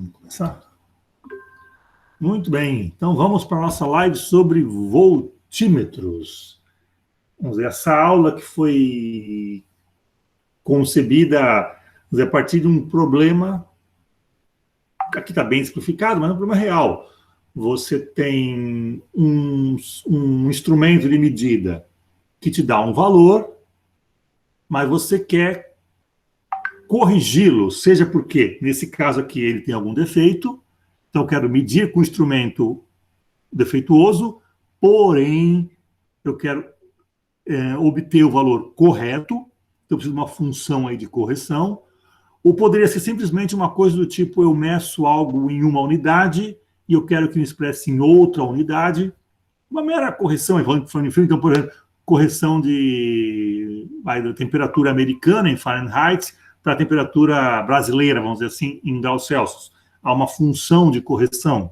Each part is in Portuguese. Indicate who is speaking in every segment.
Speaker 1: Vamos começar? Muito bem, então vamos para a nossa live sobre voltímetros. Vamos ver, essa aula que foi concebida a partir de um problema, aqui está bem simplificado, mas é um problema real. Você tem um instrumento de medida que te dá um valor, mas você quer corrigi-lo, seja porque, nesse caso aqui, ele tem algum defeito, então eu quero medir com o instrumento defeituoso, porém eu quero obter o valor correto, então eu preciso de uma função aí de correção, ou poderia ser simplesmente uma coisa do tipo, eu meço algo em uma unidade e eu quero que me expresse em outra unidade, uma mera correção, então, por exemplo, correção da temperatura americana em Fahrenheit para a temperatura brasileira, vamos dizer assim, em graus Celsius. Há uma função de correção.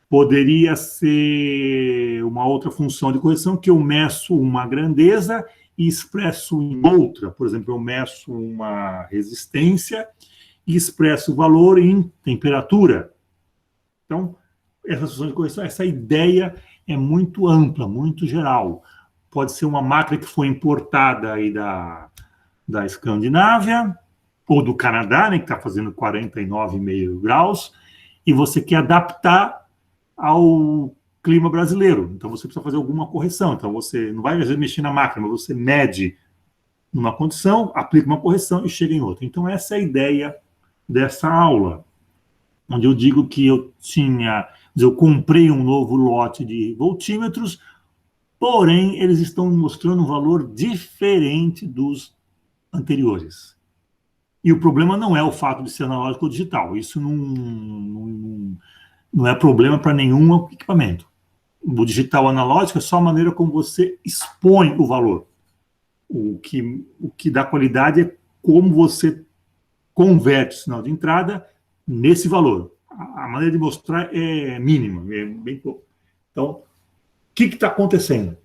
Speaker 1: Poderia ser uma outra função de correção que eu meço uma grandeza e expresso em outra. Por exemplo, eu meço uma resistência e expresso o valor em temperatura. Então, essa função de correção, essa ideia é muito ampla, muito geral. Pode ser uma máquina que foi importada aí da Escandinávia ou do Canadá, né, que está fazendo 49,5 graus, e você quer adaptar ao clima brasileiro. Então, você precisa fazer alguma correção. Então, você não vai, às vezes, mexer na máquina, mas você mede numa condição, aplica uma correção e chega em outra. Então, essa é a ideia dessa aula, onde eu digo que eu comprei um novo lote de voltímetros, porém, eles estão mostrando um valor diferente dos anteriores. E o problema não é o fato de ser analógico ou digital. Isso não é problema para nenhum equipamento. O digital analógico é só a maneira como você expõe o valor. O que dá qualidade é como você converte o sinal de entrada nesse valor. A maneira de mostrar é mínima, é bem pouco. Então, o que está acontecendo?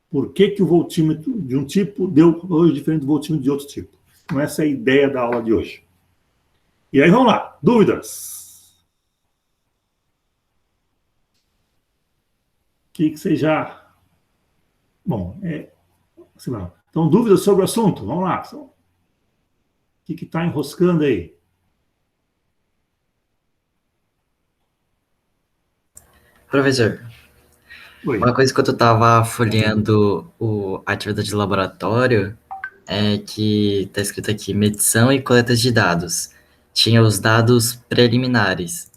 Speaker 1: Por que o voltímetro de um tipo deu valor diferente do voltímetro de outro tipo? Então, essa é a ideia da aula de hoje. E aí, vamos lá. Dúvidas? O que você já... Bom, então, dúvidas sobre o assunto? Vamos lá. O que está enroscando aí?
Speaker 2: Professor,
Speaker 1: Oi.
Speaker 2: uma coisa que eu estava folheando a atividade de laboratório é que está escrito aqui, medição e coleta de dados. Tinha os dados preliminares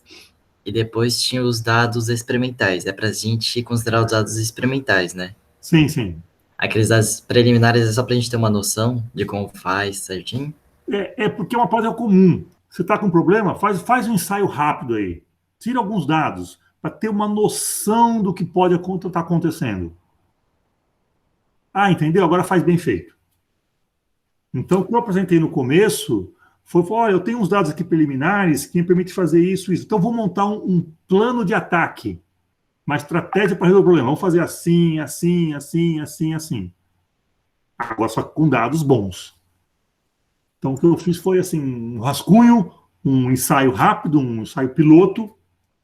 Speaker 2: e depois tinha os dados experimentais. É para a gente considerar os dados experimentais, né?
Speaker 1: Sim, sim.
Speaker 2: Aqueles dados preliminares é só para a gente ter uma noção de como faz certinho?
Speaker 1: É porque é uma prática comum. Você está com um problema, faz um ensaio rápido aí. Tira alguns dados para ter uma noção do que pode estar acontecendo. Ah, entendeu? Agora faz bem feito. Então, o que eu apresentei no começo foi, olha, eu tenho uns dados aqui preliminares que me permitem fazer isso. Então, vou montar um plano de ataque, uma estratégia para resolver o problema. Vamos fazer assim, assim, assim, assim, assim. Agora, só com dados bons. Então, o que eu fiz foi assim, um rascunho, um ensaio rápido, um ensaio piloto,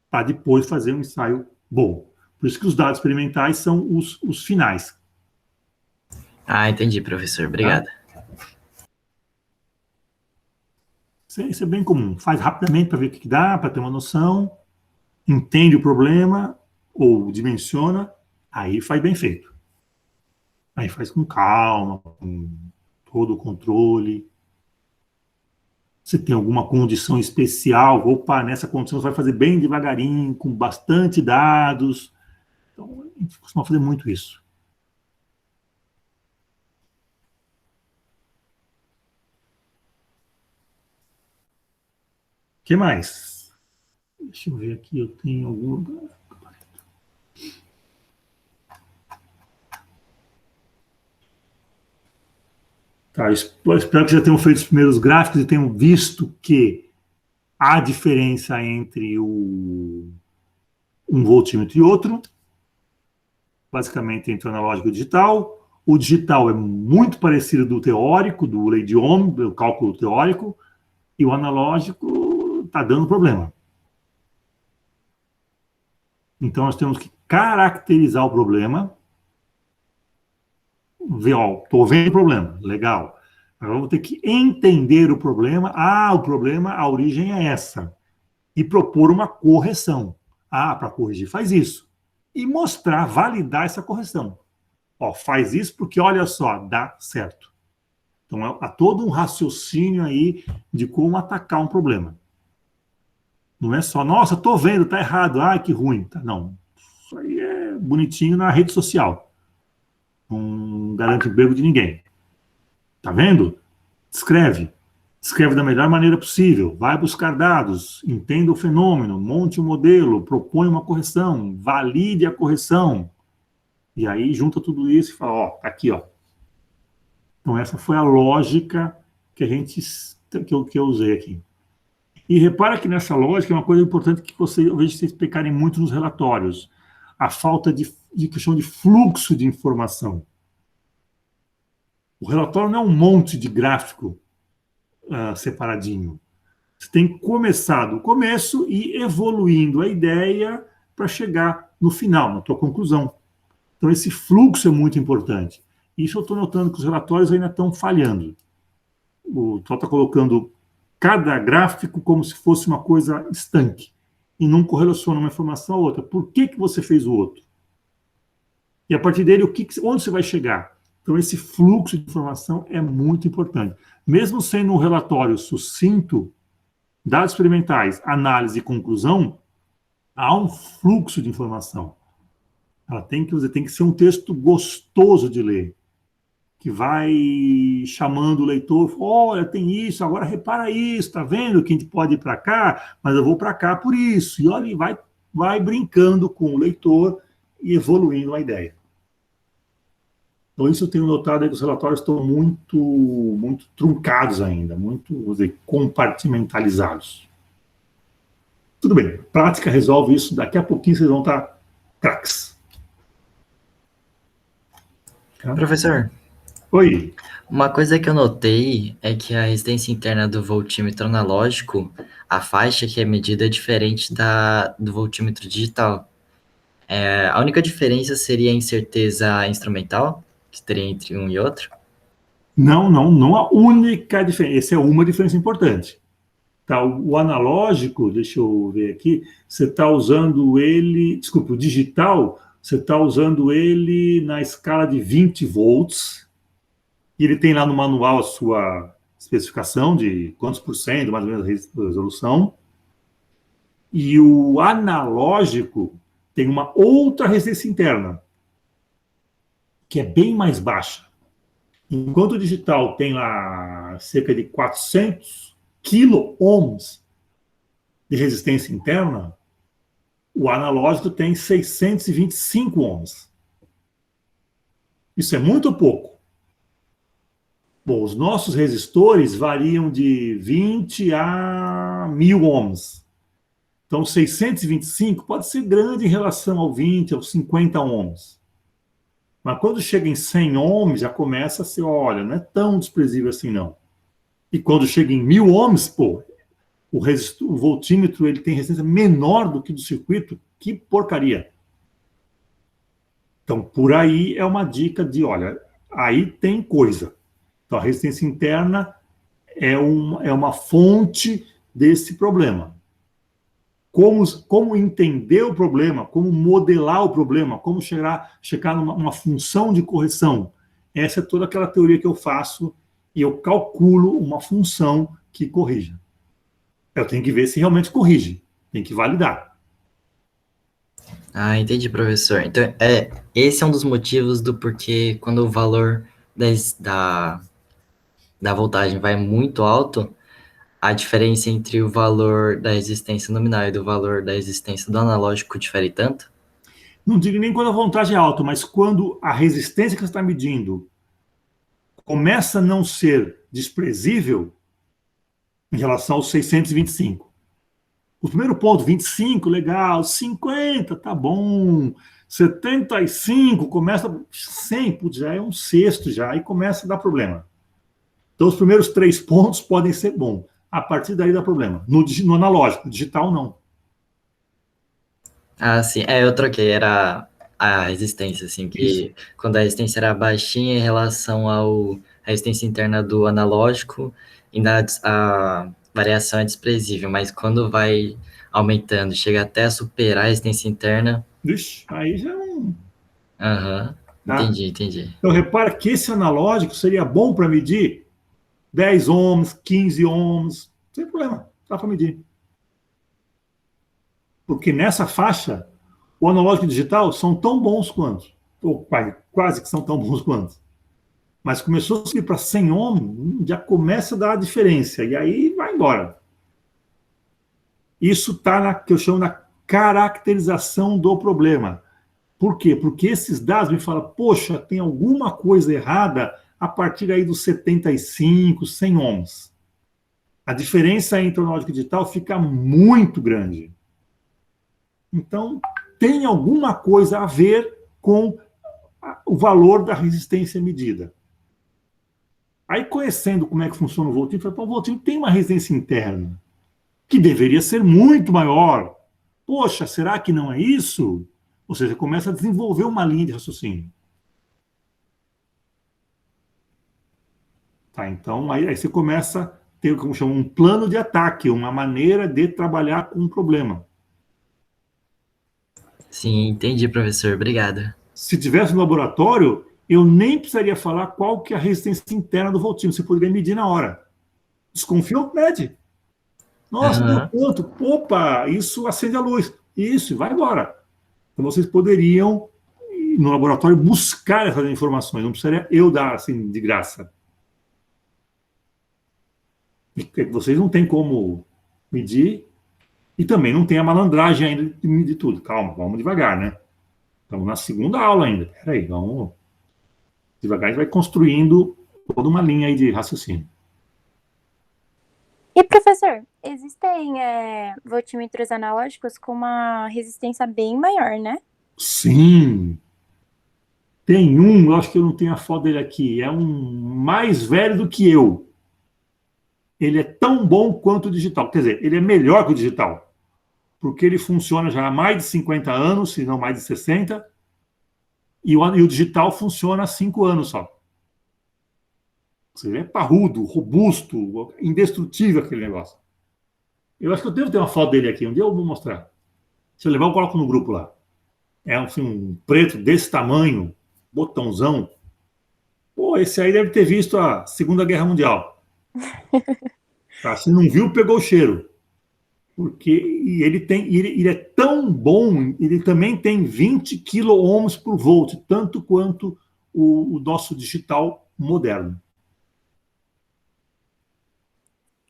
Speaker 1: para depois fazer um ensaio bom. Por isso que os dados experimentais são os finais.
Speaker 2: Ah, entendi, professor. Obrigado.
Speaker 1: Isso é bem comum. Faz rapidamente para ver o que dá, para ter uma noção, entende o problema, ou dimensiona, aí faz bem feito. Aí faz com calma, com todo o controle. Se tem alguma condição especial, opa, nessa condição você vai fazer bem devagarinho, com bastante dados. Então, a gente costuma fazer muito isso. O que mais? Deixa eu ver aqui, eu tenho algum lugar. Tá, espero que já tenham feito os primeiros gráficos e tenham visto que há diferença entre um voltímetro e outro, basicamente entre o analógico e o digital. O digital é muito parecido do teórico, do lei de Ohm, do cálculo teórico, e o analógico está dando problema. Então, nós temos que caracterizar o problema, ver, ó, estou vendo o problema, legal. Agora vou ter que entender o problema. Ah, o problema, a origem é essa. E propor uma correção. Ah, para corrigir, faz isso. E mostrar, validar essa correção. Ó, faz isso porque, olha só, dá certo. Então, há todo um raciocínio aí de como atacar um problema. Não é só, nossa, estou vendo, está errado, ai, que ruim. Tá, não, isso aí é bonitinho na rede social. Não garante emprego de ninguém. Tá vendo? Escreve. Escreve da melhor maneira possível. Vai buscar dados, entenda o fenômeno, monte um modelo, propõe uma correção, valide a correção. E aí junta tudo isso e fala, ó, tá aqui, ó. Então essa foi a lógica que eu usei aqui. E repara que nessa lógica é uma coisa importante que eu vejo vocês pecarem muito nos relatórios. A falta de questão de fluxo de informação. O relatório não é um monte de gráfico separadinho. Você tem que começar do começo e evoluindo a ideia para chegar no final, na tua conclusão. Então esse fluxo é muito importante. Isso eu estou notando que os relatórios ainda estão falhando. O Tó está colocando cada gráfico como se fosse uma coisa estanque e não correlaciona uma informação a outra. Por que você fez o outro? E a partir dele, onde você vai chegar? Então, esse fluxo de informação é muito importante. Mesmo sendo um relatório sucinto, dados experimentais, análise e conclusão, há um fluxo de informação. Tem que ser um texto gostoso de ler, que vai chamando o leitor, olha, tem isso, agora repara isso, está vendo que a gente pode ir para cá, mas eu vou para cá por isso. E olha, vai brincando com o leitor e evoluindo a ideia. Então, isso eu tenho notado aí que os relatórios estão muito, muito truncados ainda, muito, vou dizer, compartimentalizados. Tudo bem, a prática resolve isso, daqui a pouquinho vocês vão estar craques. Tá?
Speaker 2: Professor,
Speaker 1: oi.
Speaker 2: Uma coisa que eu notei é que a resistência interna do voltímetro analógico, a faixa que é medida é diferente do voltímetro digital. A única diferença seria a incerteza instrumental, que teria entre um e outro?
Speaker 1: Não a única diferença. Essa é uma diferença importante. Tá, o analógico, deixa eu ver aqui, você está usando ele, desculpa, o digital, você está usando ele na escala de 20 volts, e ele tem lá no manual a sua especificação de quantos por cento, mais ou menos, a resolução. E o analógico tem uma outra resistência interna, que é bem mais baixa. Enquanto o digital tem lá cerca de 400 quilo-ohms de resistência interna, o analógico tem 625 ohms. Isso é muito pouco. Bom, os nossos resistores variam de 20 a 1000 ohms. Então, 625 pode ser grande em relação ao 20, aos 50 ohms. Mas quando chega em 100 ohms, já começa a ser, olha, não é tão desprezível assim, não. E quando chega em 1000 ohms, pô, o voltímetro ele tem resistência menor do que do circuito, que porcaria. Então, por aí é uma dica de, olha, aí tem coisa. Então, a resistência interna é uma fonte desse problema. Como entender o problema, como modelar o problema, como chegar numa função de correção. Essa é toda aquela teoria que eu faço e eu calculo uma função que corrija. Eu tenho que ver se realmente corrige, tem que validar.
Speaker 2: Ah, entendi, professor. Então, esse é um dos motivos do porquê quando o valor da voltagem vai muito alto, a diferença entre o valor da resistência nominal e do valor da resistência do analógico difere tanto?
Speaker 1: Não digo nem quando a voltagem é alta, mas quando a resistência que você está medindo começa a não ser desprezível em relação aos 625. O primeiro ponto, 25, legal, 50, tá bom, 75, começa 100, putz, já é um sexto já, e começa a dar problema. Então, os primeiros 3 pontos podem ser bons. a partir daí dá problema. No analógico, digital não.
Speaker 2: Ah, sim. Eu troquei, era a resistência, assim,
Speaker 1: Isso.
Speaker 2: que quando a resistência era baixinha em relação à resistência interna do analógico, ainda a variação é desprezível, mas quando vai aumentando, chega até a superar a resistência interna,
Speaker 1: Vixe, aí já é um...
Speaker 2: aham,
Speaker 1: Tá?
Speaker 2: entendi.
Speaker 1: Então, repara que esse analógico seria bom para medir 10 ohms, 15 ohms, sem problema, dá para medir. Porque nessa faixa, o analógico e o digital são tão bons quanto, ou quase que são tão bons quanto. Mas começou a subir para 100 ohms, já começa a dar a diferença, e aí vai embora. Isso está na que eu chamo da caracterização do problema. Por quê? Porque esses dados me falam, poxa, tem alguma coisa errada a partir aí dos 75, 100 ohms. A diferença entre o analógico e o digital fica muito grande. Então, tem alguma coisa a ver com o valor da resistência medida. Aí, conhecendo como é que funciona o voltímetro, eu falei, o voltímetro tem uma resistência interna, que deveria ser muito maior. Poxa, será que não é isso? Ou seja, começa a desenvolver uma linha de raciocínio. Tá, então, aí você começa a ter, como chama, um plano de ataque, uma maneira de trabalhar com um problema.
Speaker 2: Sim, entendi, professor, obrigado.
Speaker 1: Se tivesse no laboratório, eu nem precisaria falar qual que é a resistência interna do voltímetro, você poderia medir na hora. Desconfiou? Mede. Nossa, deu
Speaker 2: Aham.
Speaker 1: quanto? Opa, isso acende a luz. Isso, vai embora. Então vocês poderiam, no laboratório, buscar essas informações. Não precisaria eu dar assim de graça. Vocês não têm como medir e também não tem a malandragem ainda de medir tudo. Calma, vamos devagar, né? Estamos na segunda aula ainda. Peraí, vamos devagar. A gente vai construindo toda uma linha aí de raciocínio.
Speaker 3: E, professor, existem voltímetros analógicos com uma resistência bem maior, né?
Speaker 1: Sim. Tem um, eu acho que eu não tenho a foto dele aqui, é um mais velho do que eu. Ele é tão bom quanto o digital. Quer dizer, ele é melhor que o digital, porque ele funciona já há mais de 50 anos, se não mais de 60, e o digital funciona há 5 anos só. Ou seja, é parrudo, robusto, indestrutível aquele negócio. Eu acho que eu devo ter uma foto dele aqui, um dia eu vou mostrar. Se eu levar, eu coloco no grupo lá. É assim, um preto desse tamanho, botãozão. Pô, esse aí deve ter visto a Segunda Guerra Mundial. Tá? Se não viu, pegou o cheiro. Porque ele é tão bom, ele também tem 20 kΩ por volt, tanto quanto o nosso digital moderno.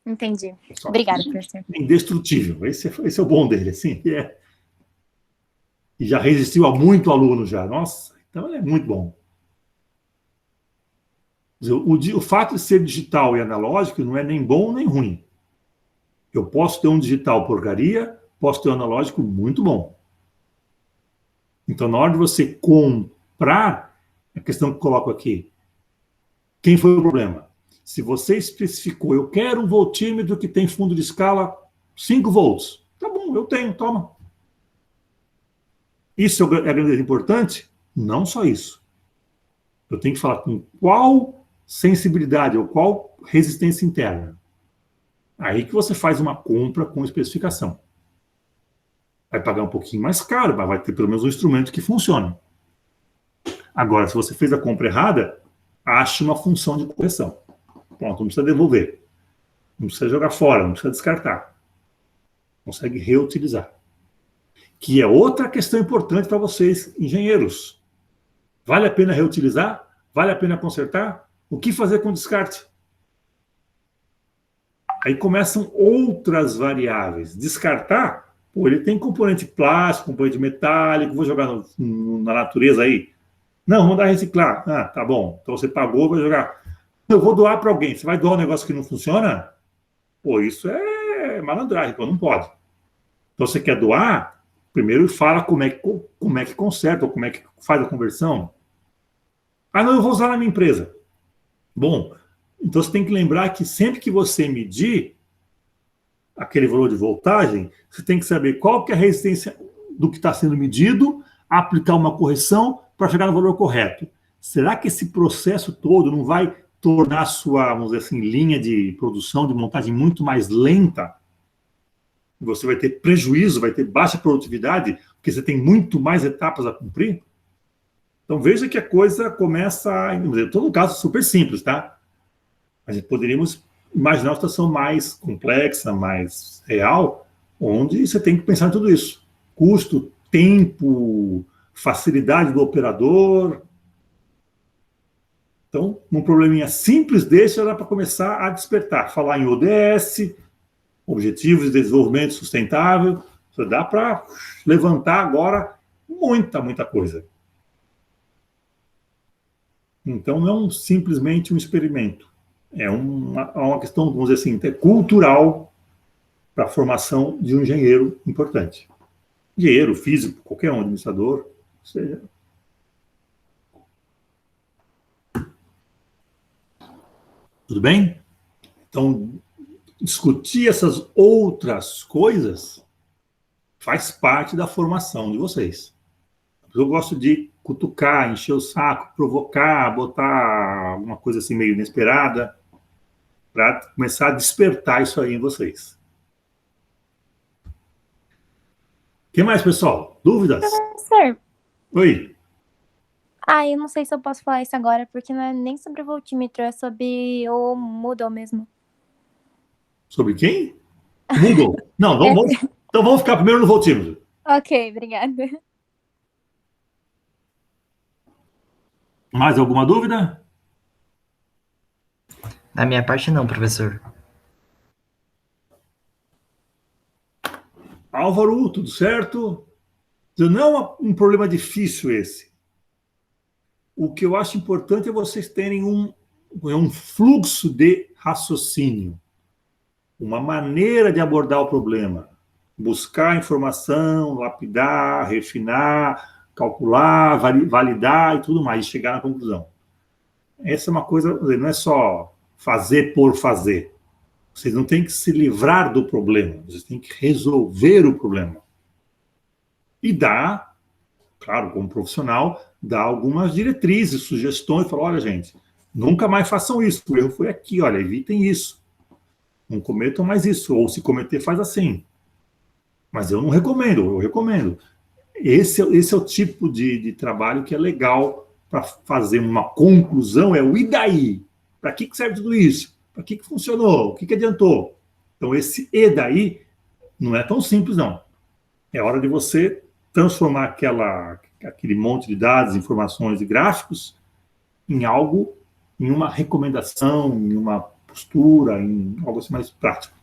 Speaker 3: Entendi.
Speaker 1: Só
Speaker 3: Obrigada,
Speaker 1: que
Speaker 3: professor.
Speaker 1: é indestrutível. Esse é o bom dele, assim. E já resistiu a muito aluno já. Nossa, então ele é muito bom. O fato de ser digital e analógico não é nem bom nem ruim. Eu posso ter um digital porcaria, posso ter um analógico muito bom. Então, na hora de você comprar, a questão que eu coloco aqui, quem foi o problema? Se você especificou, eu quero um voltímetro que tem fundo de escala 5 volts. Tá bom, eu tenho, toma. Isso é grandeza importante? Não só isso. Eu tenho que falar com qual sensibilidade ou qual resistência interna. Aí que você faz uma compra com especificação. Vai pagar um pouquinho mais caro, mas vai ter pelo menos um instrumento que funciona. Agora, se você fez a compra errada, ache uma função de correção. Pronto, não precisa devolver. Não precisa jogar fora, não precisa descartar. Consegue reutilizar. Que é outra questão importante para vocês, engenheiros. Vale a pena reutilizar? Vale a pena consertar? O que fazer com descarte? Aí começam outras variáveis. Descartar, pô, ele tem componente plástico, componente metálico, vou jogar na natureza aí. Não, vamos dar reciclar. Ah, tá bom. Então você pagou, vai jogar. Eu vou doar para alguém. Você vai doar um negócio que não funciona? Pô, isso é malandragem, pô, não pode. Então você quer doar? Primeiro fala como é que conserta, ou como é que faz a conversão. Ah, não, eu vou usar na minha empresa. Bom, então você tem que lembrar que sempre que você medir, aquele valor de voltagem, você tem que saber qual que é a resistência do que está sendo medido, aplicar uma correção para chegar no valor correto. Será que esse processo todo não vai tornar a sua, vamos dizer assim, linha de produção, de montagem muito mais lenta? Você vai ter prejuízo, vai ter baixa produtividade, porque você tem muito mais etapas a cumprir? Então veja que a coisa começa, em todo caso, super simples, tá? Mas poderíamos imaginar uma situação mais complexa, mais real, onde você tem que pensar em tudo isso. Custo, tempo, facilidade do operador. Então, um probleminha simples desse era para começar a despertar. Falar em ODS, Objetivos de Desenvolvimento Sustentável. Isso dá para levantar agora muita coisa. Então, não simplesmente um experimento. É uma questão, vamos dizer assim, cultural para a formação de um engenheiro importante. Engenheiro, físico, qualquer um, administrador, seja. Tudo bem? Então, discutir essas outras coisas faz parte da formação de vocês. Eu gosto de cutucar, encher o saco, provocar, botar alguma coisa assim meio inesperada, para começar a despertar isso aí em vocês. O que mais, pessoal? Dúvidas?
Speaker 3: Professor,
Speaker 1: Oi.
Speaker 3: eu não sei se eu posso falar isso agora, porque não é nem sobre o voltímetro, é sobre o Moodle mesmo.
Speaker 1: Sobre quem? Moodle. Não, então vamos ficar primeiro no voltímetro.
Speaker 3: Ok, obrigada.
Speaker 1: Mais alguma dúvida?
Speaker 2: Da minha parte, não, professor.
Speaker 1: Álvaro, tudo certo? Não é um problema difícil esse. O que eu acho importante é vocês terem um fluxo de raciocínio, uma maneira de abordar o problema, buscar informação, lapidar, refinar, calcular, validar e tudo mais, e chegar na conclusão. Essa é uma coisa, não é só fazer por fazer. Vocês não têm que se livrar do problema, vocês têm que resolver o problema. E dar, claro, como profissional, dar algumas diretrizes, sugestões, falar, olha, gente, nunca mais façam isso, o erro foi aqui, olha, evitem isso. Não cometam mais isso, ou se cometer, faz assim. Mas eu não recomendo, eu recomendo. Esse é o tipo de trabalho que é legal para fazer uma conclusão, é o e daí? Para que serve tudo isso? Para que funcionou? O que adiantou? Então, esse e daí não é tão simples, não. É hora de você transformar aquele monte de dados, informações e gráficos em algo, em uma recomendação, em uma postura, em algo assim mais prático.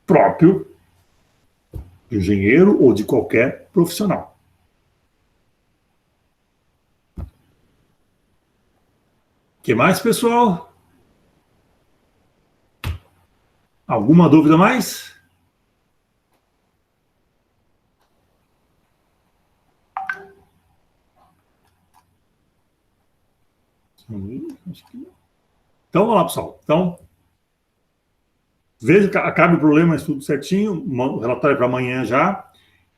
Speaker 1: Próprio de engenheiro ou de qualquer profissional. O que mais, pessoal? Alguma dúvida mais? Então, vamos lá, pessoal. Então, veja que acabe o problema, tudo certinho, o relatório para amanhã já,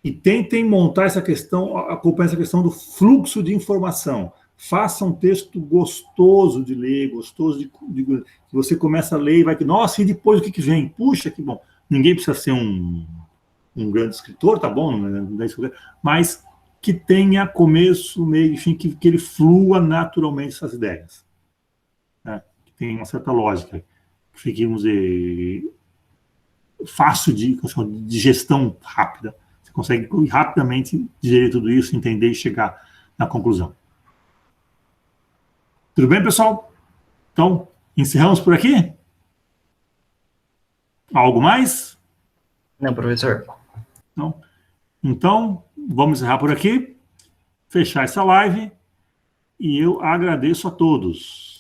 Speaker 1: e tentem montar essa questão, acompanhar essa questão do fluxo de informação. Faça um texto gostoso de ler, gostoso que você começa a ler e vai que, nossa, e depois o que vem? Puxa, que bom. Ninguém precisa ser um grande escritor, tá bom? Mas que tenha começo, meio e fim, que ele flua naturalmente essas ideias. Né? Que tenha uma certa lógica. Que fique, vamos dizer, fácil de gestão rápida. Você consegue rapidamente digerir tudo isso, entender e chegar na conclusão. Tudo bem, pessoal? Então, encerramos por aqui? Algo mais?
Speaker 2: Não, professor.
Speaker 1: Não. Então, vamos encerrar por aqui, fechar essa live, e eu agradeço a todos.